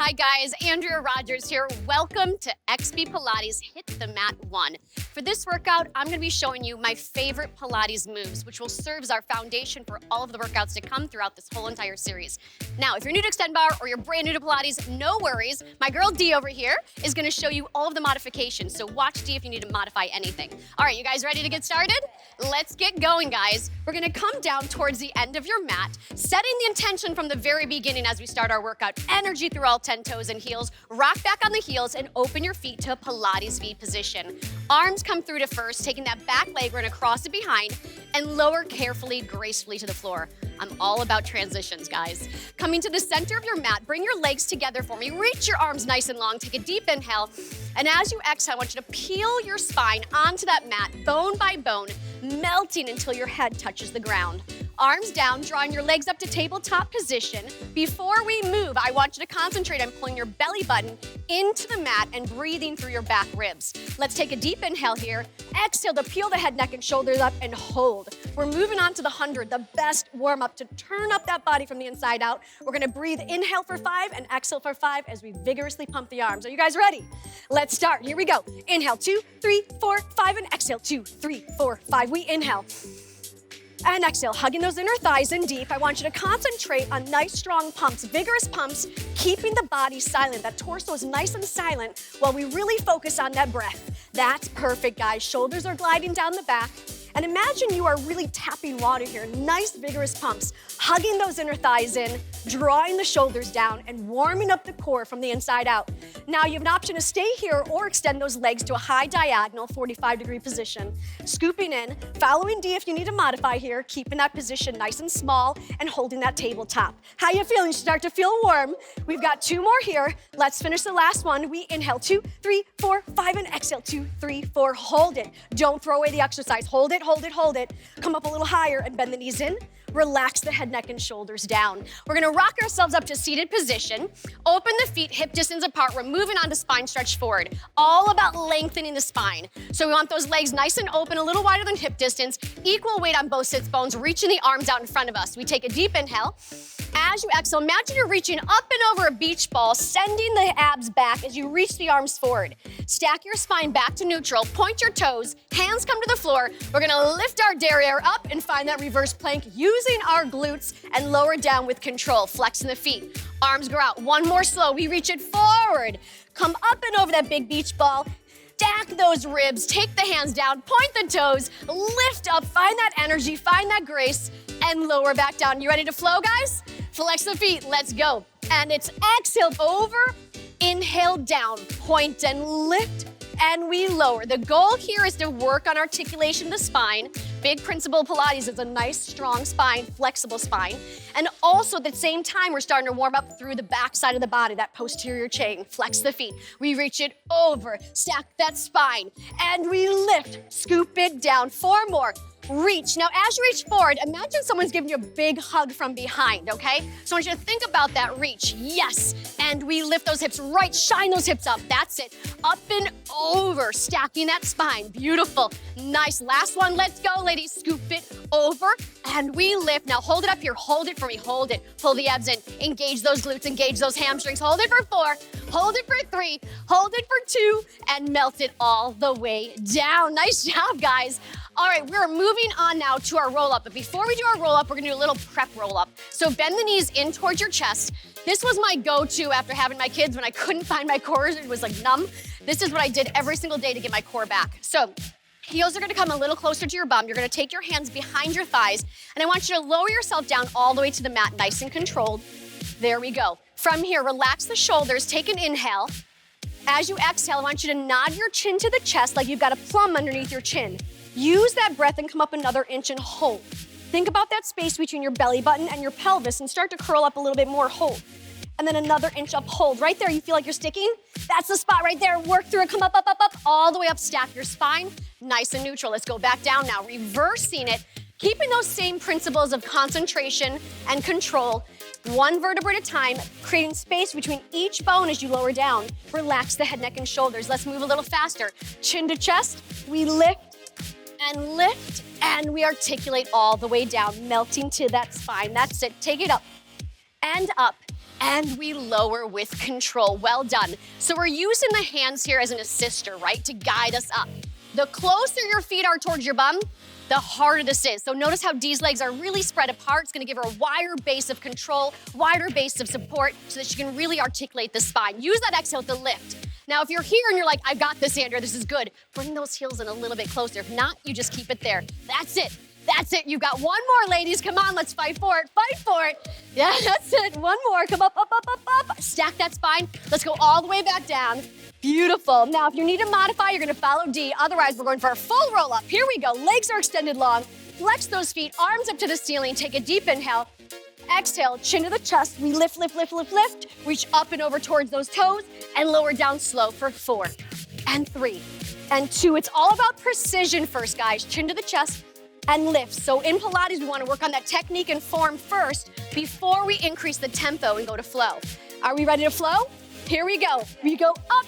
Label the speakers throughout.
Speaker 1: Hi guys, Andrea Rogers here. Welcome to XP Pilates Hit the Mat 1. For this workout, I'm going to be showing you my favorite Pilates moves, which will serve as our foundation for all of the workouts to come throughout this whole entire series. Now, if you're new to Extend Bar or you're brand new to Pilates, no worries. My girl Dee over here is going to show you all of the modifications, so watch Dee if you need to modify anything. All right, you guys ready to get started? Let's get going, guys. We're going to come down towards the end of your mat, setting the intention from the very beginning as we start our workout. Energy through all 10 toes and heels. Rock back on the heels and open your feet to a Pilates V position. Arms come through to first, taking that back leg, we're gonna cross it behind and lower carefully, gracefully to the floor. I'm all about transitions, guys. Coming to the center of your mat, bring your legs together for me. Reach your arms nice and long, take a deep inhale. And as you exhale, I want you to peel your spine onto that mat, bone by bone, melting until your head touches the ground. Arms down, drawing your legs up to tabletop position. Before we move, I want you to concentrate on pulling your belly button into the mat and breathing through your back ribs. Let's take a deep inhale here. Exhale to peel the head, neck, and shoulders up and hold. We're moving on to the 100, the best warm-up to turn up that body from the inside out. We're gonna breathe, inhale for 5 and exhale for 5 as we vigorously pump the arms. Are you guys ready? Let's start. Here we go. Inhale, 2, 3, 4, 5, and exhale, 2, 3, 4, 5. We inhale. And exhale, hugging those inner thighs in deep. I want you to concentrate on nice, strong pumps, vigorous pumps, keeping the body silent. That torso is nice and silent while we really focus on that breath. That's perfect, guys. Shoulders are gliding down the back. And imagine you are really tapping water here. Nice, vigorous pumps, hugging those inner thighs in, drawing the shoulders down, and warming up the core from the inside out. Now you have an option to stay here or extend those legs to a high diagonal 45-degree position. Scooping in, following D if you need to modify here, keeping that position nice and small and holding that tabletop. How you feeling? You start to feel warm. We've got 2 more here. Let's finish the last one. We inhale, 2, 3, 4, 5, and exhale, 2, 3, 4. Hold it. Don't throw away the exercise. Hold it, hold it, hold it. Come up a little higher and bend the knees in. Relax the head, neck, and shoulders down. We're gonna rock ourselves up to seated position. Open the feet hip distance apart. We're moving on to spine stretch forward. All about lengthening the spine. So we want those legs nice and open, a little wider than hip distance. Equal weight on both sits bones, reaching the arms out in front of us. We take a deep inhale. As you exhale, imagine you're reaching up and over a beach ball, sending the abs back as you reach the arms forward. Stack your spine back to neutral, point your toes, hands come to the floor. We're gonna lift our derriere up and find that reverse plank using our glutes and lower down with control, flexing the feet. Arms go out, one more slow, we reach it forward. Come up and over that big beach ball. Stack those ribs, take the hands down, point the toes, lift up, find that energy, find that grace, and lower back down. You ready to flow, guys? Flex the feet, let's go. And it's exhale over, inhale down, point and lift, and we lower. The goal here is to work on articulation of the spine. Big principle of Pilates is a nice, strong spine, flexible spine. And also at the same time, we're starting to warm up through the back side of the body, that posterior chain. Flex the feet. We reach it over, stack that spine, and we lift, scoop it down. 4 more. Reach. Now, as you reach forward, imagine someone's giving you a big hug from behind, okay? So I want you to think about that reach. Yes. And we lift those hips right, shine those hips up. That's it. Up and over, stacking that spine. Beautiful. Nice. Last one. Let's go, ladies. Scoop it over, and we lift. Now, hold it up here. Hold it for me. Hold it. Pull the abs in. Engage those glutes. Engage those hamstrings. Hold it for 4. Hold it for 3. Hold it for 2, and melt it all the way down. Nice job, guys. All right, we're moving on now to our roll-up. But before we do our roll-up, we're gonna do a little prep roll-up. So bend the knees in towards your chest. This was my go-to after having my kids when I couldn't find my core. It was like numb. This is what I did every single day to get my core back. So heels are gonna come a little closer to your bum. You're gonna take your hands behind your thighs, and I want you to lower yourself down all the way to the mat, nice and controlled. There we go. From here, relax the shoulders, take an inhale. As you exhale, I want you to nod your chin to the chest like you've got a plum underneath your chin. Use that breath and come up another inch and hold. Think about that space between your belly button and your pelvis and start to curl up a little bit more, hold. And then another inch up, hold. Right there, you feel like you're sticking? That's the spot right there. Work through it, come up, up, up, up, all the way up, stack your spine, nice and neutral. Let's go back down now, reversing it, keeping those same principles of concentration and control, one vertebra at a time, creating space between each bone as you lower down. Relax the head, neck, and shoulders. Let's move a little faster. Chin to chest, we lift, and we articulate all the way down, melting to that spine. That's it. Take it up and up and we lower with control. Well done. So we're using the hands here as an assister, right, to guide us up. The closer your feet are towards your bum, the harder this is. So notice how Dee's legs are really spread apart. It's gonna give her a wider base of control, wider base of support, so that she can really articulate the spine. Use that exhale to lift. Now, if you're here and you're like, I got this, Andrea, this is good, bring those heels in a little bit closer. If not, you just keep it there. That's it. That's it. You've got one more, ladies. Come on, let's fight for it. Fight for it. Yeah, that's it. One more. Come up, up, up, up, up. Stack that spine. Let's go all the way back down. Beautiful. Now, if you need to modify, you're going to follow D. Otherwise, we're going for a full roll up. Here we go. Legs are extended long. Flex those feet, arms up to the ceiling. Take a deep inhale. Exhale, chin to the chest. We lift, lift, lift, lift, lift. Reach up and over towards those toes and lower down slow for 4 and 3 and 2. It's all about precision first, guys. Chin to the chest and lift. So in Pilates, we want to work on that technique and form first before we increase the tempo and go to flow. Are we ready to flow? Here we go. We go up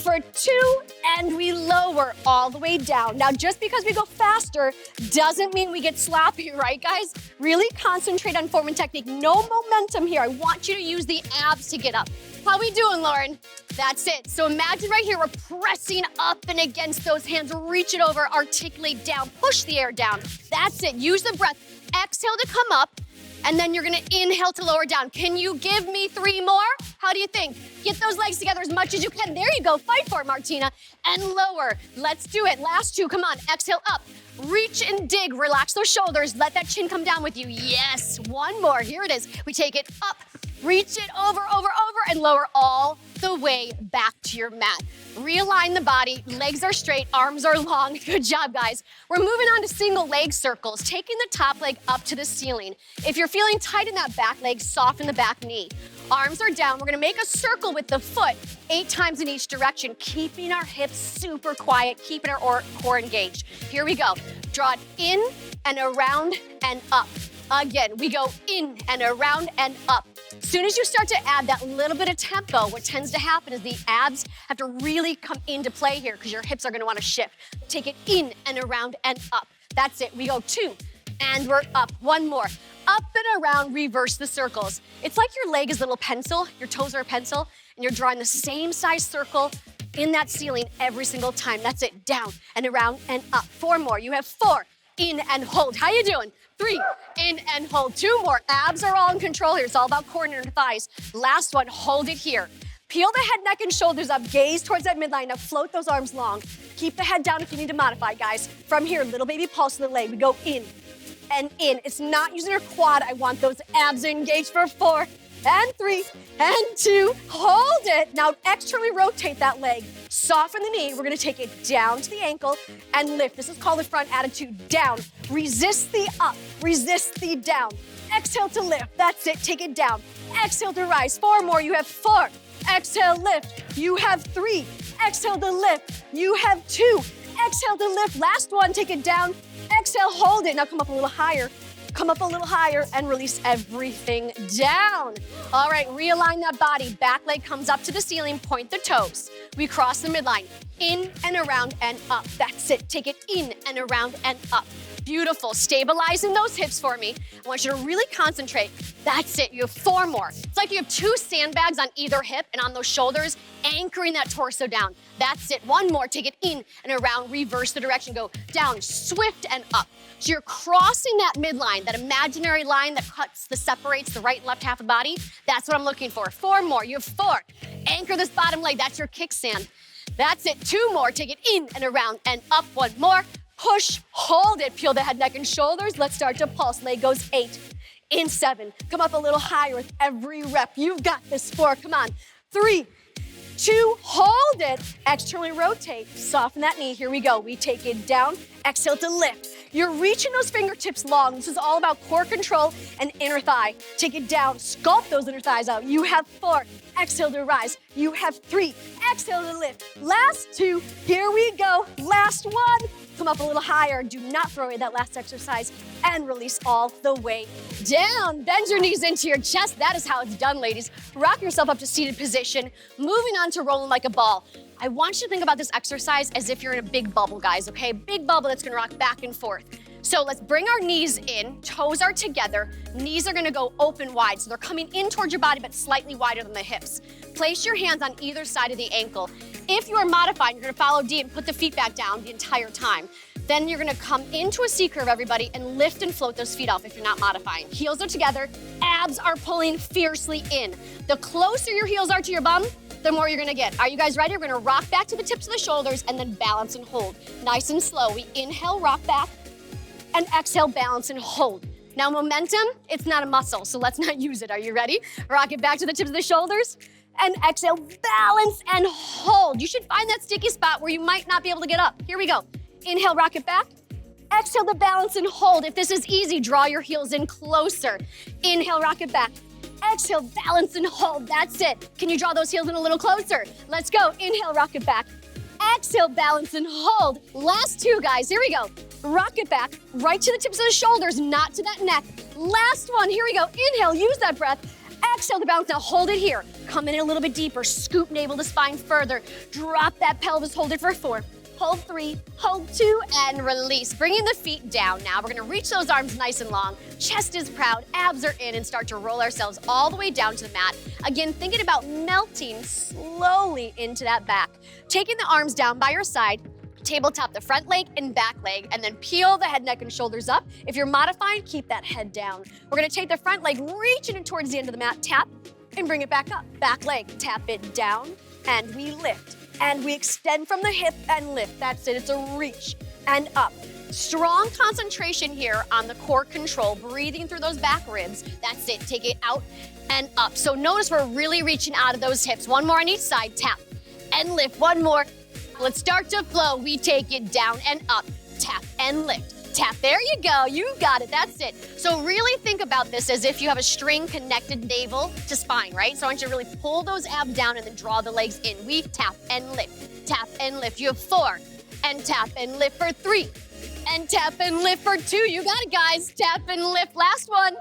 Speaker 1: for 2 and we lower all the way down. Now, just because we go faster doesn't mean we get sloppy, right, guys? Really concentrate on form and technique. No momentum here. I want you to use the abs to get up. How we doing, Lauren? That's it. So imagine right here, we're pressing up and against those hands. Reach it over, articulate down, push the air down. That's it. Use the breath. Exhale to come up, and then you're gonna inhale to lower down. Can you give me 3 more? How do you think? Get those legs together as much as you can. There you go. Fight for it, Martina. And lower. Let's do it. Last 2. Come on. Exhale up. Reach and dig. Relax those shoulders. Let that chin come down with you. Yes. 1 more. Here it is. We take it up. Reach it over, over, over, and lower all the way back to your mat. Realign the body. Legs are straight. Arms are long. Good job, guys. We're moving on to single leg circles, taking the top leg up to the ceiling. If you're feeling tight in that back leg, soften the back knee. Arms are down. We're gonna make a circle with the foot 8 times in each direction, keeping our hips super quiet, keeping our core engaged. Here we go. Draw it in and around and up. Again, we go in and around and up. As soon as you start to add that little bit of tempo, what tends to happen is the abs have to really come into play here because your hips are gonna wanna shift. Take it in and around and up. That's it. We go 2 and we're up. 1 more. Up and around, reverse the circles. It's like your leg is a little pencil, your toes are a pencil, and you're drawing the same size circle in that ceiling every single time. That's it. Down and around and up. 4 more. You have 4. In and hold. How you doing? 3, in and hold. 2 more. Abs are all in control here. It's all about core and inner thighs. Last one, hold it here. Peel the head, neck, and shoulders up. Gaze towards that midline. Now float those arms long. Keep the head down if you need to modify, guys. From here, little baby pulse in the leg. We go in and in. It's not using our quad. I want those abs engaged for 4 and 3 and 2. Hold it. Now externally rotate that leg. Soften the knee. We're gonna take it down to the ankle and lift. This is called the front attitude. Down. Resist the up. Resist the down. Exhale to lift. That's it. Take it down. Exhale to rise. 4 more. You have 4. Exhale, lift. You have 3. Exhale to lift. You have 2. Exhale to lift. Last one. Take it down. Exhale, hold it. Now come up a little higher. Come up a little higher and release everything down. All right, realign that body. Back leg comes up to the ceiling, point the toes. We cross the midline, in and around and up. That's it. Take it in and around and up. Beautiful. Stabilizing those hips for me. I want you to really concentrate. That's it. You have 4 more. It's like you have 2 sandbags on either hip and on those shoulders, anchoring that torso down. That's it. 1 more. Take it in and around. Reverse the direction. Go down, swift and up. So you're crossing that midline, that imaginary line that separates the right and left half of the body. That's what I'm looking for. 4 more. You have 4. Anchor this bottom leg. That's your kickstand. That's it. 2 more. Take it in and around and up. 1 more. Push, hold it. Peel the head, neck, and shoulders. Let's start to pulse. Leg goes 8. In 7. Come up a little higher with every rep. You've got this. 4. Come on. 3, 2, hold it. Externally rotate. Soften that knee. Here we go. We take it down. Exhale to lift. You're reaching those fingertips long. This is all about core control and inner thigh. Take it down. Sculpt those inner thighs out. You have 4. Exhale to rise. You have 3. Exhale to lift. Last 2. Here we go. Last 1. Come up a little higher. Do not throw away that last exercise and release all the way down. Bend your knees into your chest. That is how it's done, ladies. Rock yourself up to seated position. Moving on to rolling like a ball. I want you to think about this exercise as if you're in a big bubble, guys, okay? Big bubble that's gonna rock back and forth. So let's bring our knees in, toes are together, knees are gonna go open wide. So they're coming in towards your body, but slightly wider than the hips. Place your hands on either side of the ankle. If you are modifying, you're gonna follow D and put the feet back down the entire time. Then you're gonna come into a C curve, everybody, and lift and float those feet off if you're not modifying. Heels are together, abs are pulling fiercely in. The closer your heels are to your bum, the more you're gonna get. Are you guys ready? We're gonna rock back to the tips of the shoulders and then balance and hold. Nice and slow. We inhale, rock back, and exhale, balance and hold. Now momentum, it's not a muscle, so let's not use it. Are you ready? Rock it back to the tips of the shoulders and exhale, balance and hold. You should find that sticky spot where you might not be able to get up. Here we go. Inhale, rock it back. Exhale to balance and hold. If this is easy, draw your heels in closer. Inhale, rock it back. Exhale, balance and hold. That's it. Can you draw those heels in a little closer? Let's go. Inhale, rock it back. Exhale, balance and hold. Last two, guys. Here we go. Rock it back, right to the tips of the shoulders, not to that neck. Last one. Here we go. Inhale, use that breath. Exhale to balance. Now hold it here. Come in a little bit deeper. Scoop navel to spine further. Drop that pelvis. Hold it for 4. Hold 3, hold 2, and release. Bringing the feet down now. We're gonna reach those arms nice and long. Chest is proud, abs are in, and start to roll ourselves all the way down to the mat. Again, thinking about melting slowly into that back. Taking the arms down by your side, tabletop the front leg and back leg, and then peel the head, neck, and shoulders up. If you're modifying, keep that head down. We're gonna take the front leg, reaching it towards the end of the mat, tap, and bring it back up. Back leg, tap it down, and we lift. And we extend from the hip and lift. That's it, it's a reach and up. Strong concentration here on the core control, breathing through those back ribs. That's it, take it out and up. So notice we're really reaching out of those hips. One more on each side, tap and lift. One more. Let's start to flow. We take it down and up, tap and lift. Tap, there you go, you got it, that's it. So really think about this as if you have a string connected navel to spine, right? So I want you to really pull those abs down and then draw the legs in. We tap and lift. You have 4, and tap and lift for 3, and tap and lift for 2. You got it, guys. Tap and lift, last one.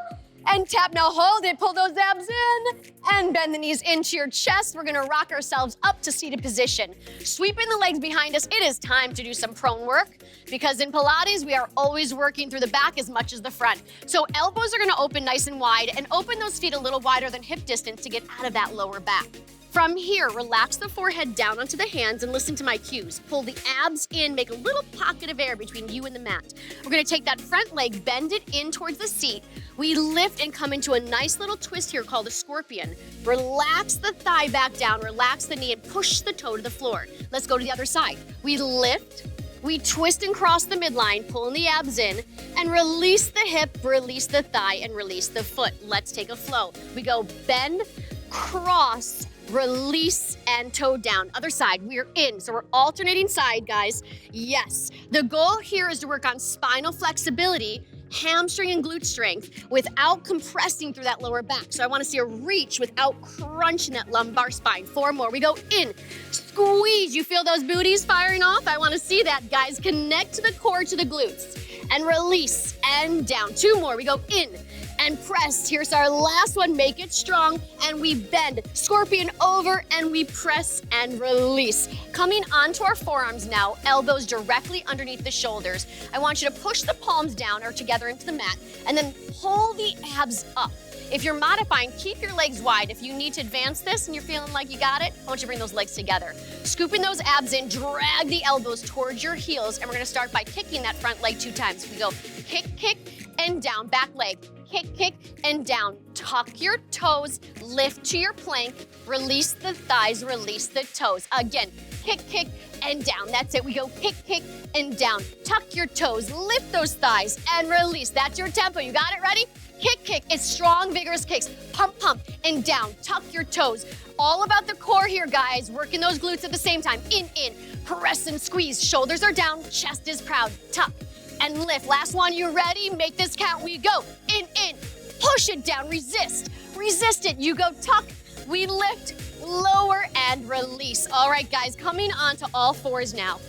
Speaker 1: And tap, now hold it, pull those abs in, and bend the knees into your chest. We're gonna rock ourselves up to seated position. Sweeping the legs behind us, it is time to do some prone work, because in Pilates, we are always working through the back as much as the front. So elbows are gonna open nice and wide, and open those feet a little wider than hip distance to get out of that lower back. From here, relax the forehead down onto the hands and listen to my cues. Pull the abs in, make a little pocket of air between you and the mat. We're gonna take that front leg, bend it in towards the seat. We lift and come into a nice little twist here called a scorpion. Relax the thigh back down, relax the knee, and push the toe to the floor. Let's go to the other side. We lift, we twist and cross the midline, pulling the abs in, and release the hip, release the thigh, and release the foot. Let's take a flow. We go bend, cross, release, and toe down. Other side, we're in, so we're alternating side, guys. Yes, the goal here is to work on spinal flexibility, hamstring and glute strength without compressing through that lower back. So I wanna see a reach without crunching that lumbar spine. 4 more, we go in, squeeze. You feel those booties firing off? I wanna see that, guys. Connect to the core, to the glutes, and release, and down. 2 more, we go in, and press. Here's our last one. Make it strong, and we bend. Scorpion over, and we press and release. Coming onto our forearms now, elbows directly underneath the shoulders. I want you to push the palms down or together into the mat, and then pull the abs up. If you're modifying, keep your legs wide. If you need to advance this and you're feeling like you got it, I want you to bring those legs together. Scooping those abs in, drag the elbows towards your heels, and we're gonna start by kicking that front leg 2 times. We go kick, kick, and down, back leg. Kick, kick, and down. Tuck your toes, lift to your plank, release the thighs, release the toes. Again, kick, kick, and down. That's it. We go kick, kick, and down. Tuck your toes, lift those thighs, and release. That's your tempo. You got it? Ready? Kick, kick. It's strong, vigorous kicks. Pump, pump, and down. Tuck your toes. All about the core here, guys. Working those glutes at the same time. In, press and squeeze. Shoulders are down, chest is proud. Tuck and lift. Last one, you ready? Make this count. We go in, push it down, resist it. You go tuck, we lift, lower, and release. All right, guys, coming on to all 4s now.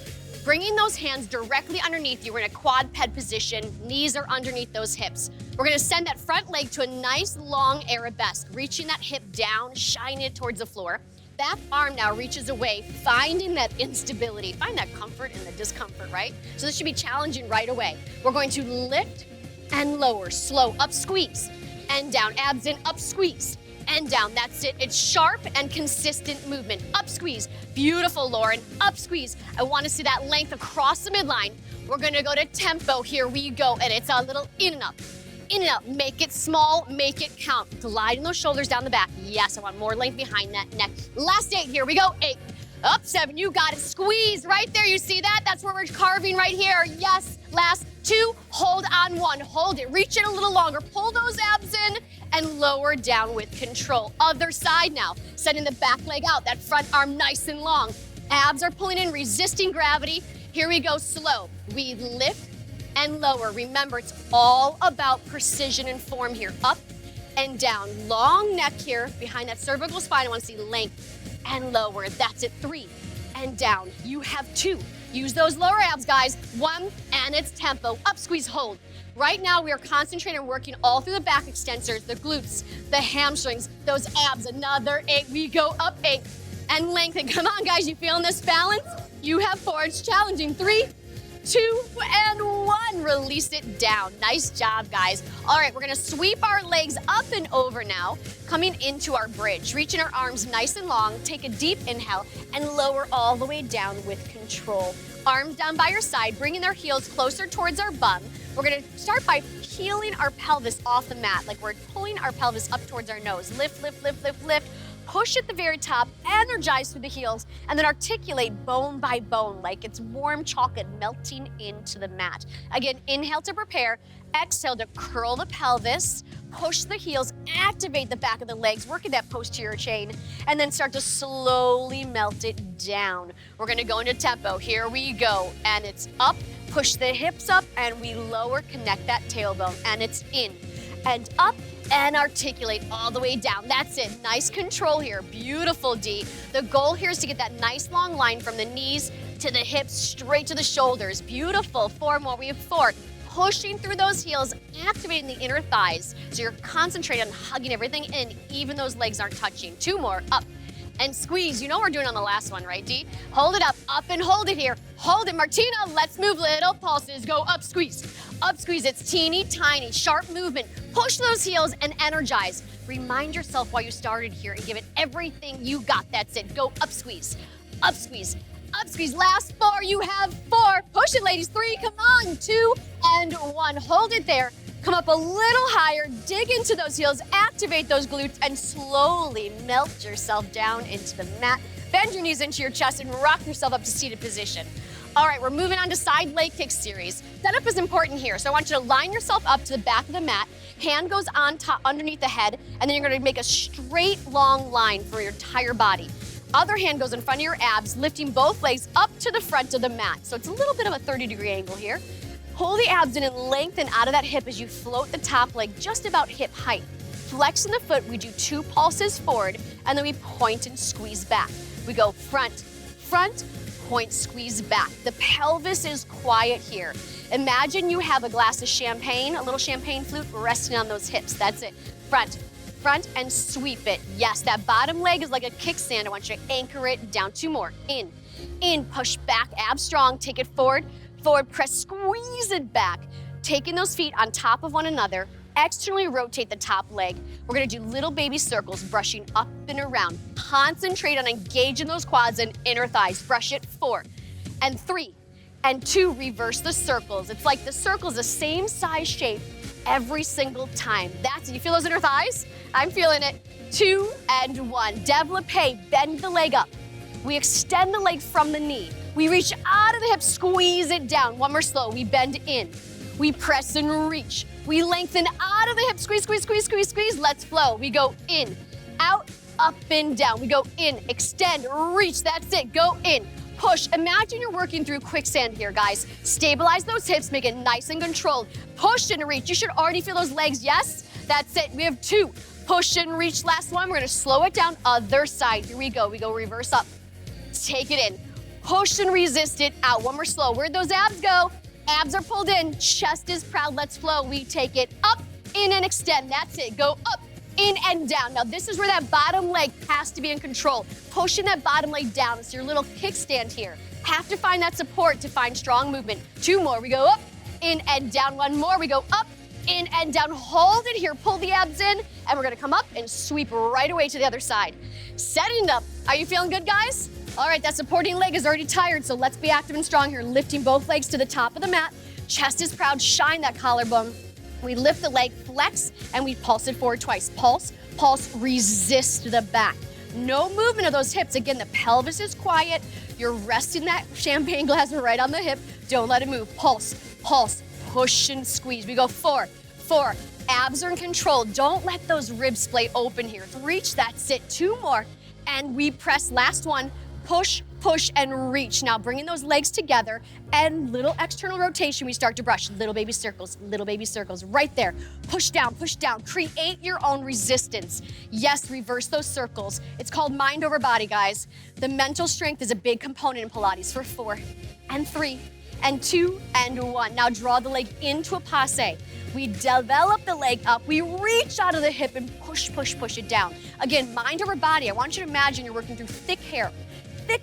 Speaker 1: Bringing those hands directly underneath you. We're in a quad ped position. Knees are underneath those hips. We're gonna send that front leg to a nice long arabesque, reaching that hip down, shining it towards the floor. back arm now reaches away, finding that instability. Find that comfort in the discomfort, right? So this should be challenging right away. We're going to lift and lower, slow, up squeeze, and down, abs in, up squeeze, and down. That's it. It's sharp and consistent movement. Up squeeze. Beautiful, Lauren. Up squeeze. I want to see that length across the midline. We're going to go to tempo. Here we go. And it's a little in and up. In and up. Make it small. Make it count. Gliding those shoulders down the back. Yes, I want more length behind that neck. Last 8. Here we go. 8. Up 7. You got it. Squeeze right there. You see that? That's where we're carving right here. Yes. Last 2. Hold on 1. Hold it. Reach it a little longer. Pull those abs in and lower down with control. Other side now. Sending the back leg out. That front arm nice and long. Abs are pulling in, resisting gravity. Here we go. Slow. We lift and lower. Remember, it's all about precision and form here. Up and down. Long neck here behind that cervical spine. I want to see length and lower. That's it. 3 and down. You have 2. Use those lower abs, guys. 1 and it's tempo. Up, squeeze, hold. Right now, we are concentrating on working all through the back extensors, the glutes, the hamstrings, those abs. Another 8. We go up 8 and lengthen. Come on, guys. You feeling this balance? You have 4. It's challenging. 3, 2, and 1. Release it down. Nice job, guys. All right, we're gonna sweep our legs up and over now, coming into our bridge. Reaching our arms nice and long. Take a deep inhale and lower all the way down with control. Arms down by your side, bringing their heels closer towards our bum. We're gonna start by peeling our pelvis off the mat, like we're pulling our pelvis up towards our nose. Lift, lift, lift, lift, lift. Push at the very top, energize through the heels, and then articulate bone by bone like it's warm chocolate melting into the mat. Again, inhale to prepare, exhale to curl the pelvis, push the heels, activate the back of the legs, working that posterior chain, and then start to slowly melt it down. We're gonna go into tempo. Here we go, and it's up, push the hips up, and we lower, connect that tailbone, and it's in, and up, and articulate all the way down. That's it. Nice control here. Beautiful, D. The goal here is to get that nice long line from the knees to the hips, straight to the shoulders. Beautiful. 4 more. We have 4. Pushing through those heels, activating the inner thighs. So you're concentrating on hugging everything in, even those legs aren't touching. 2 more. Up and squeeze. You know what we're doing on the last one, right, D? Hold it up and hold it here. Hold it, Martina. Let's move. Little pulses. Go up, squeeze. Up, squeeze. It's teeny tiny, sharp movement. Push those heels and energize. Remind yourself why you started here and give it everything you got. That's it. Go up, squeeze. Up, squeeze. Up, squeeze. Last 4. You have 4. Push it, ladies. 3. Come on. 2 and 1. Hold it there. Come up a little higher, dig into those heels, activate those glutes, and slowly melt yourself down into the mat. Bend your knees into your chest and rock yourself up to seated position. All right, we're moving on to side leg kick series. Setup is important here, so I want you to line yourself up to the back of the mat. Hand goes on top, underneath the head, and then you're gonna make a straight, long line for your entire body. Other hand goes in front of your abs, lifting both legs up to the front of the mat. So it's a little bit of a 30-degree angle here. Pull the abs in and lengthen out of that hip as you float the top leg just about hip height. Flexing the foot, we do 2 pulses forward, and then we point and squeeze back. We go front, front, point, squeeze back. The pelvis is quiet here. Imagine you have a glass of champagne, a little champagne flute resting on those hips. That's it. Front, front, and sweep it. Yes, that bottom leg is like a kickstand. I want you to anchor it down. 2 more. In, push back, abs strong, take it forward. Forward press, squeeze it back. Taking those feet on top of one another, externally rotate the top leg. We're gonna do little baby circles, brushing up and around. Concentrate on engaging those quads and inner thighs. Brush it. 4 and 3 and 2, reverse the circles. It's like the circle's the same size shape every single time. That's it. You feel those inner thighs? I'm feeling it. 2 and 1. Développé, bend the leg up. We extend the leg from the knee. We reach out of the hip, squeeze it down. 1 more slow. We bend in. We press and reach. We lengthen out of the hip, squeeze, squeeze, squeeze, squeeze, squeeze. Let's flow. We go in, out, up and down. We go in, extend, reach. That's it. Go in, push. Imagine you're working through quicksand here, guys. Stabilize those hips, make it nice and controlled. Push and reach. You should already feel those legs, yes? That's it. We have 2. Push and reach. Last one. We're gonna slow it down. Other side. Here we go. We go reverse up. Take it in. Push and resist it out. 1 more slow. Where'd those abs go? Abs are pulled in. Chest is proud. Let's flow. We take it up, in, and extend. That's it. Go up, in and down. Now this is where that bottom leg has to be in control. Pushing that bottom leg down. It's your little kickstand here. Have to find that support to find strong movement. 2 more, we go up, in and down. 1 more, we go up, in and down. Hold it here, pull the abs in, and we're gonna come up and sweep right away to the other side. Setting up. Are you feeling good, guys? All right, that supporting leg is already tired, so let's be active and strong here. Lifting both legs to the top of the mat. Chest is proud, shine that collarbone. We lift the leg, flex, and we pulse it forward twice. Pulse, pulse, resist the back. No movement of those hips. Again, the pelvis is quiet. You're resting that champagne glass right on the hip. Don't let it move. Pulse, pulse, push and squeeze. We go 4, 4. Abs are in control. Don't let those ribs splay open here. Reach, that's it. 2 more. And we press, last one. Push, push, and reach. Now bringing those legs together and little external rotation, we start to brush. Little baby circles, right there. Push down, create your own resistance. Yes, reverse those circles. It's called mind over body, guys. The mental strength is a big component in Pilates for 4 and 3 and 2 and 1. Now draw the leg into a passe. We develop the leg up, we reach out of the hip and push, push, push it down. Again, mind over body. I want you to imagine you're working through thick hair.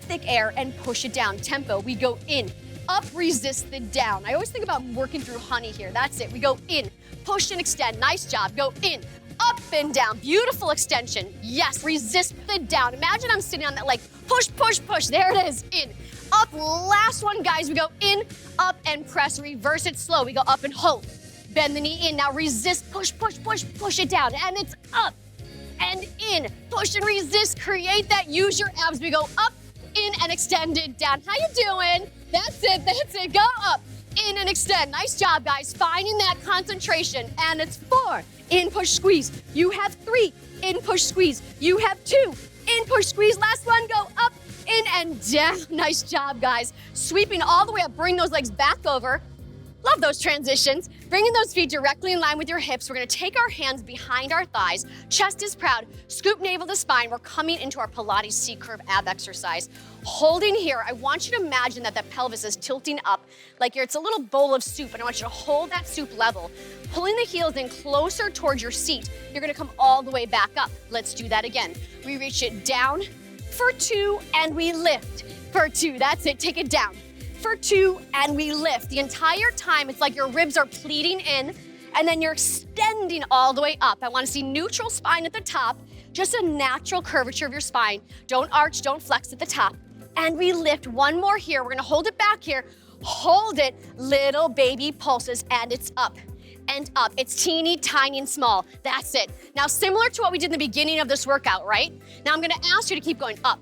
Speaker 1: Thick air and push it down. Tempo, we go in, up, resist the down. I always think about working through honey here. That's it. We go in, push and extend. Nice job. Go in, up and down. Beautiful extension. Yes, resist the down. Imagine I'm sitting on that leg. Push, push, push. There it is. In, up. Last one, guys. We go in, up, and press. Reverse it slow. We go up and hold. Bend the knee in. Now resist. Push, push, push. Push it down. And it's up and in. Push and resist. Create that. Use your abs. We go up, in, and extend it down. How you doing? That's it. Go up, in, and extend. Nice job, guys. Finding that concentration. And it's 4, in, push, squeeze. You have 3, in, push, squeeze. You have 2, in, push, squeeze. Last one, go up, in, and down. Nice job, guys. Sweeping all the way up. Bring those legs back over. Love those transitions. Bringing those feet directly in line with your hips. We're gonna take our hands behind our thighs. Chest is proud. Scoop navel to spine. We're coming into our Pilates C-curve ab exercise. Holding here, I want you to imagine that the pelvis is tilting up like it's a little bowl of soup, and I want you to hold that soup level. Pulling the heels in closer towards your seat. You're gonna come all the way back up. Let's do that again. We reach it down for 2, and we lift for 2. That's it, take it down. For 2, and we lift. The entire time, it's like your ribs are pleating in, and then you're extending all the way up. I wanna see neutral spine at the top, just a natural curvature of your spine. Don't arch, don't flex at the top. And we lift. 1 more here. We're gonna hold it back here. Hold it, little baby pulses, and it's up and up. It's teeny, tiny, and small. That's it. Now, similar to what we did in the beginning of this workout, right? Now, I'm gonna ask you to keep going up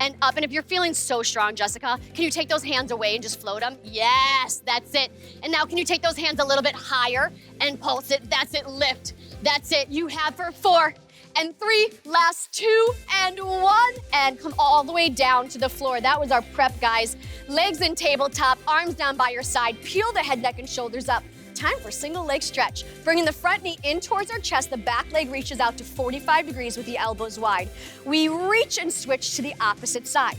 Speaker 1: and up. And if you're feeling so strong, Jessica, can you take those hands away and just float them? Yes, that's it. And now can you take those hands a little bit higher and pulse it? That's it, lift. That's it. You have for 4 and 3, last 2 and 1, and come all the way down to the floor. That was our prep, guys. Legs in tabletop, arms down by your side, peel the head, neck, and shoulders up. Time for single leg stretch. Bringing the front knee in towards our chest, the back leg reaches out to 45 degrees with the elbows wide. We reach and switch to the opposite side.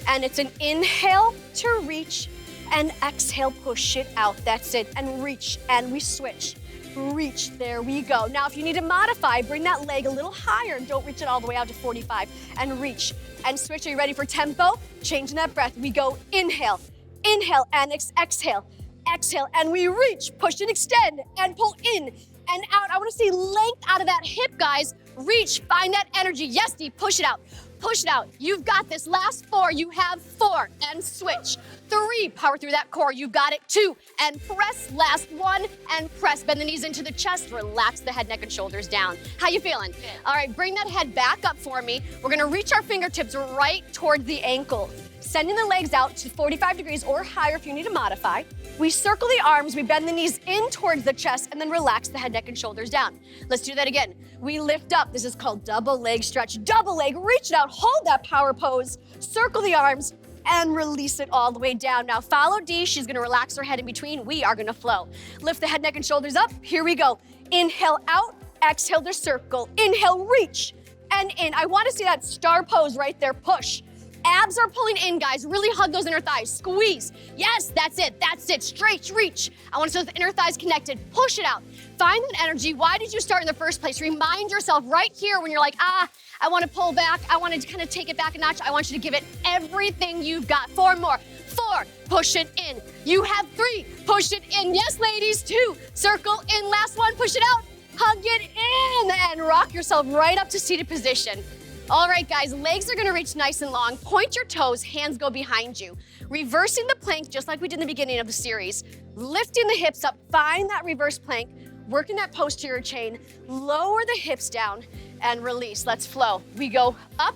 Speaker 1: And it's an inhale to reach, and exhale, push it out. That's it, and reach, and we switch. Reach, there we go. Now, if you need to modify, bring that leg a little higher. Don't reach it all the way out to 45, and reach, and switch. Are you ready for tempo? Changing that breath. We go inhale, inhale, and exhale. Exhale, and we reach, push and extend, and pull in and out. I wanna see length out of that hip, guys. Reach, find that energy. Yes, Dee, push it out. Push it out. You've got this. Last 4, you have 4, and switch. 3, power through that core. You've got it. 2, and press. Last 1, and press. Bend the knees into the chest. Relax the head, neck, and shoulders down. How you feeling? Good. All right, bring that head back up for me. We're gonna reach our fingertips right towards the ankle. Sending the legs out to 45 degrees or higher if you need to modify. We circle the arms, we bend the knees in towards the chest, and then relax the head, neck, and shoulders down. Let's do that again. We lift up. This is called double leg stretch. Double leg, reach it out, hold that power pose, circle the arms, and release it all the way down. Now follow Dee, she's gonna relax her head in between. We are gonna flow. Lift the head, neck, and shoulders up. Here we go. Inhale out, exhale to circle. Inhale, reach, and in. I wanna see that star pose right there, push Abs are pulling in, guys. Really hug those inner thighs. Squeeze. Yes, that's it. That's it. Stretch, reach. I want to see those inner thighs connected. Push it out. Find that energy. Why did you start in the first place? Remind yourself right here when you're like, I want to pull back. I want to kind of take it back a notch. I want you to give it everything you've got. 4 more. 4. Push it in. You have 3. Push it in. Yes, ladies. 2. Circle in. Last one. Push it out. Hug it in and rock yourself right up to seated position. All right, guys, legs are gonna reach nice and long. Point your toes, hands go behind you. Reversing the plank, just like we did in the beginning of the series. Lifting the hips up, find that reverse plank, working that posterior chain, lower the hips down and release. Let's flow. We go up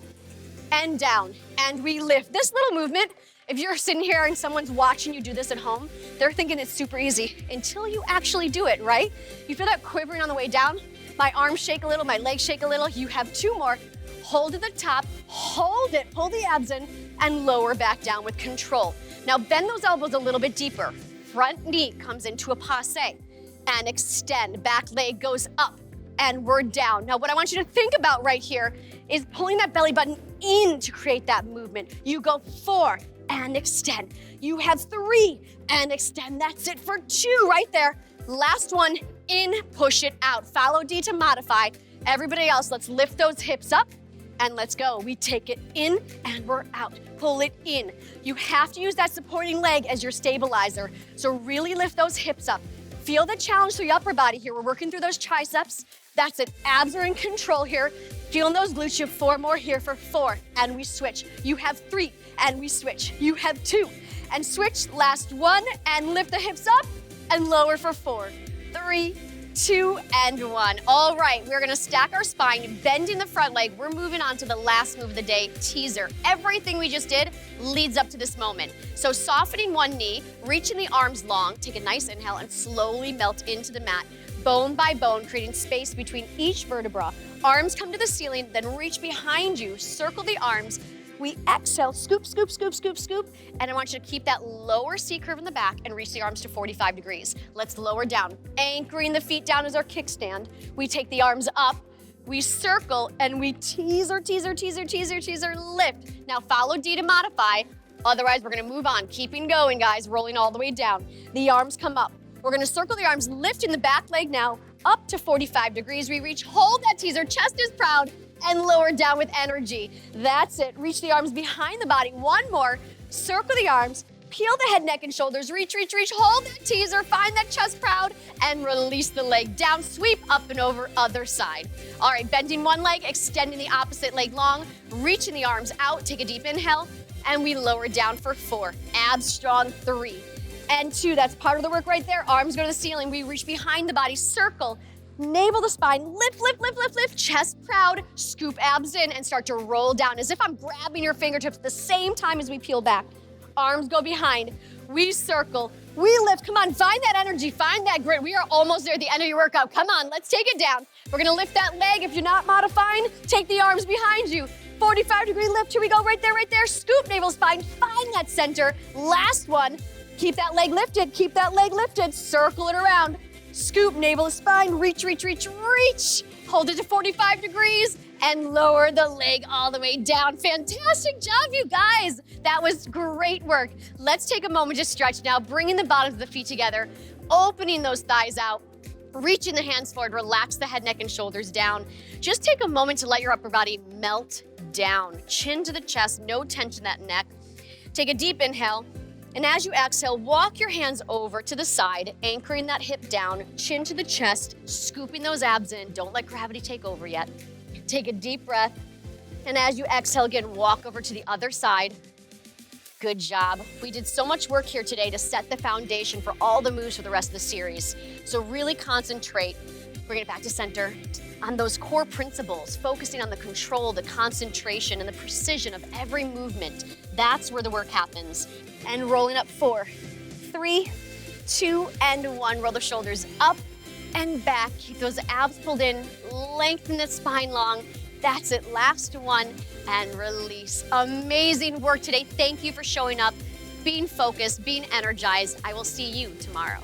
Speaker 1: and down and we lift. This little movement, if you're sitting here and someone's watching you do this at home, they're thinking it's super easy until you actually do it, right? You feel that quivering on the way down? My arms shake a little, my legs shake a little. You have 2 more. Hold at the top, hold it, pull the abs in, and lower back down with control. Now bend those elbows a little bit deeper. Front knee comes into a passe, and extend. Back leg goes up, and we're down. Now what I want you to think about right here is pulling that belly button in to create that movement. You go 4, and extend. You have 3, and extend. That's it for 2 right there. Last one, in, push it out. Follow D to modify. Everybody else, let's lift those hips up. And let's go. We take it in and we're out. Pull it in. You have to use that supporting leg as your stabilizer. So really lift those hips up. Feel the challenge through your upper body here. We're working through those triceps. That's it. Abs are in control here. Feeling those glutes. You have 4 more here for 4. And we switch. You have 3 and we switch. You have 2 and switch. Last 1 and lift the hips up and lower for 4, 3, 2, and 1. All right, we're gonna stack our spine, bending the front leg. We're moving on to the last move of the day, teaser. Everything we just did leads up to this moment. So softening one knee, reaching the arms long, take a nice inhale and slowly melt into the mat, bone by bone, creating space between each vertebra. Arms come to the ceiling, then reach behind you, circle the arms. We exhale, scoop, scoop, scoop, scoop, scoop, and I want you to keep that lower C curve in the back and reach the arms to 45 degrees. Let's lower down, anchoring the feet down as our kickstand. We take the arms up, we circle, and we teaser, teaser, teaser, teaser, teaser, lift. Now follow D to modify, otherwise we're gonna move on. Keeping going, guys, rolling all the way down. The arms come up. We're gonna circle the arms, lifting the back leg now, up to 45 degrees. We reach, hold that teaser, chest is proud, and lower down with energy. That's it. Reach the arms behind the body. 1 more. Circle the arms. Peel the head, neck, and shoulders. Reach, reach, reach. Hold that teaser. Find that chest proud. And release the leg down. Sweep up and over other side. All right, bending one leg, extending the opposite leg long. Reaching the arms out. Take a deep inhale. And we lower down for 4. Abs strong. 3 and 2. That's part of the work right there. Arms go to the ceiling. We reach behind the body. Circle. Navel the spine, lift, lift, lift, lift, lift, chest proud, scoop abs in and start to roll down as if I'm grabbing your fingertips at the same time as we peel back. Arms go behind, we circle, we lift. Come on, find that energy, find that grit. We are almost there at the end of your workout. Come on, let's take it down. We're gonna lift that leg. If you're not modifying, take the arms behind you. 45-degree lift, here we go, right there, scoop navel spine, find that center. Last one, keep that leg lifted, circle it around. Scoop, navel to spine, reach, reach, reach, reach. Hold it to 45 degrees and lower the leg all the way down. Fantastic job, you guys. That was great work. Let's take a moment to stretch now, bringing the bottoms of the feet together, opening those thighs out, reaching the hands forward, relax the head, neck, and shoulders down. Just take a moment to let your upper body melt down. Chin to the chest, no tension in that neck. Take a deep inhale. And as you exhale, walk your hands over to the side, anchoring that hip down, chin to the chest, scooping those abs in. Don't let gravity take over yet. Take a deep breath. And as you exhale again, walk over to the other side. Good job. We did so much work here today to set the foundation for all the moves for the rest of the series. So really concentrate, bring it back to center, on those core principles, focusing on the control, the concentration, and the precision of every movement. That's where the work happens. And rolling up 4, 3, 2, and 1. Roll the shoulders up and back. Keep those abs pulled in, lengthen the spine long. That's it, last one, and release. Amazing work today. Thank you for showing up, being focused, being energized. I will see you tomorrow.